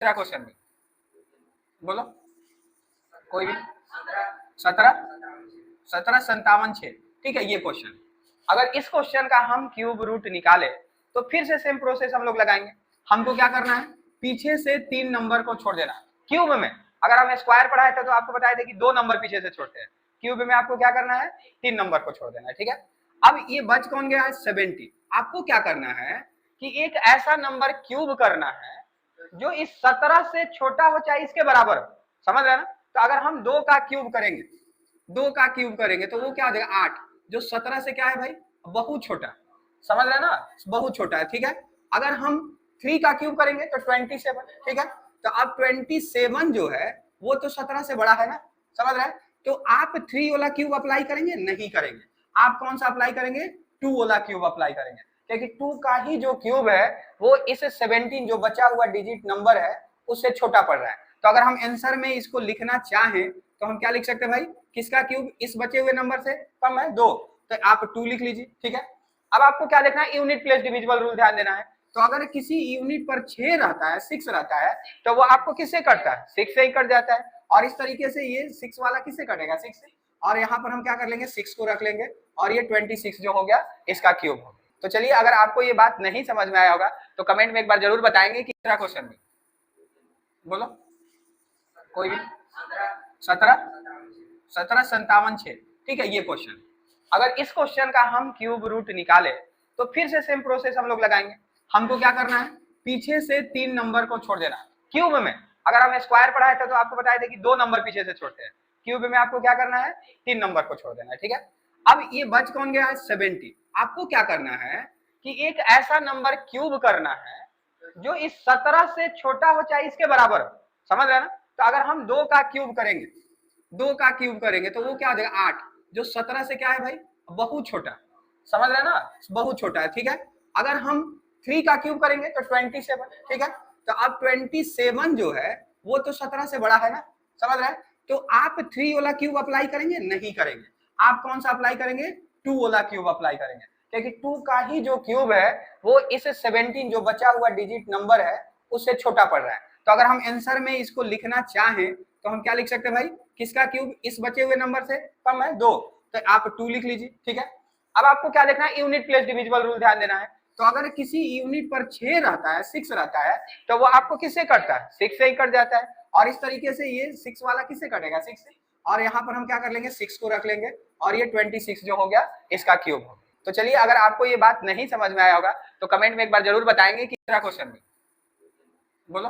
तीसरा क्वेश्चन में बोलो कोई भी 17 1757 ठीक है ये क्वेश्चन। अगर इस क्वेश्चन का हम क्यूब रूट निकाले तो फिर से सेम प्रोसेस हम लोग लगाएंगे। हमको क्या करना है, पीछे से 3 नंबर को छोड़ देना है। क्यूब में अगर हम स्क्वायर पढ़ाए थे तो आपको बताया था कि 2 नंबर पीछे से छोड़ते हैं, क्यूब में आपको क्या करना है 3 नंबर को छोड़ देना है। ठीक है, अब ये बच कौन गया है 70। आपको क्या करना है कि एक ऐसा नंबर क्यूब करना है जो इस 17 से छोटा हो चाहे इसके बराबर हो, समझ रहे ना। तो अगर हम 2 का क्यूब करेंगे, 2 का क्यूब करेंगे तो वो क्या हो जाएगा 8, जो 17 से क्या है भाई बहुत छोटा, समझ रहे ना, बहुत छोटा है। ठीक है, अगर हम 3 का क्यूब करेंगे तो 27, ठीक है। तो अब 27 जो है वो तो 17 से बड़ा है ना, समझ रहे हैं। तो आप 3 वाला क्यूब अप्लाई करेंगे? नहीं करेंगे। आप कौन सा अप्लाई करेंगे? 2 वाला क्यूब अप्लाई करेंगे, क्योंकि 2 का ही जो क्यूब है वो इस 17 जो बचा हुआ डिजिट नंबर है उससे छोटा पड़ रहा है। तो अगर हम आंसर में इसको लिखना चाहें तो हम क्या लिख सकते हैं भाई, किसका क्यूब इस बचे हुए नंबर से कम है 2, तो आप 2 लिख लीजिए। ठीक है, अब आपको क्या लिखना है, यूनिट प्लेस डिविजिबल रूल ध्यान देना है। तो अगर किसी यूनिट पर 6 रहता है 6 रहता है तो वो आपको किससे कटता है 6 से ही कट जाता है, और इस तरीके से ये 6 वाला किससे कटेगा 6 से, और यहाँ पर हम क्या कर लेंगे 6 को रख लेंगे और ये 26 जो हो गया इसका क्यूब हो गया। तो चलिए, अगर आपको ये बात नहीं समझ में आया होगा तो कमेंट में एक बार जरूर बताएंगे कि क्या क्वेश्चन में बोलो कोई भी 1757 ठीक है ये क्वेश्चन। अगर इस क्वेश्चन का हम क्यूब रूट निकाले तो फिर से सेम प्रोसेस हम लोग लगाएंगे। हमको क्या करना है, पीछे से 3 नंबर को छोड़ देना है। क्यूब में अगर हम स्क्वायर पढ़ाए थे तो आपको बताया था कि 2 नंबर पीछे से छोड़ते हैं, क्यूब में आपको क्या करना है 3 नंबर को छोड़ देना है। ठीक है, अब ये बच कौन गया है 70। आपको क्या करना है कि एक ऐसा नंबर क्यूब करना है जो इस 17 से छोटा हो चाहे इसके बराबर हो, समझ रहे ना। तो अगर हम 2 का क्यूब करेंगे, 2 का क्यूब करेंगे तो वो क्या हो जाएगा 8, जो 17 से क्या है भाई बहुत छोटा, समझ रहे ना, बहुत छोटा है। ठीक है, अगर हम 3 का क्यूब करेंगे तो 27, ठीक है। तो अब 27 जो है वो तो 17 से बड़ा है ना, समझ रहे हैं। तो आप 3 वाला क्यूब अप्लाई करेंगे? नहीं करेंगे। आप कौन सा अप्लाई करेंगे 2 वाला क्यूब अप्लाई करेंगे, क्योंकि 2 का ही जो क्यूब है वो इस 17 जो बचा हुआ डिजिट नंबर है उससे छोटा पड़ रहा है। तो अगर हम आंसर में इसको लिखना चाहें तो हम क्या लिख सकते हैं भाई, किसका क्यूब इस बचे हुए नंबर से कम है 2, तो आप 2 लिख लीजिए। ठीक है, अब आपको क्या लिखना है, यूनिट प्लेस डिविजिबल रूल ध्यान देना है। तो अगर किसी यूनिट पर 6 रहता है 6 रहता है तो वो आपको किससे कटता है 6 से ही कट जाता है, और इस तरीके से ये 6 वाला किससे कटेगा 6 से, और यहाँ पर हम क्या कर लेंगे 6 को रख लेंगे और ये 26 जो हो गया इसका क्यूब हो गया। तो चलिए, अगर आपको ये बात नहीं समझ में आया होगा तो कमेंट में एक बार जरूर बताएंगे कि क्या क्वेश्चन में बोलो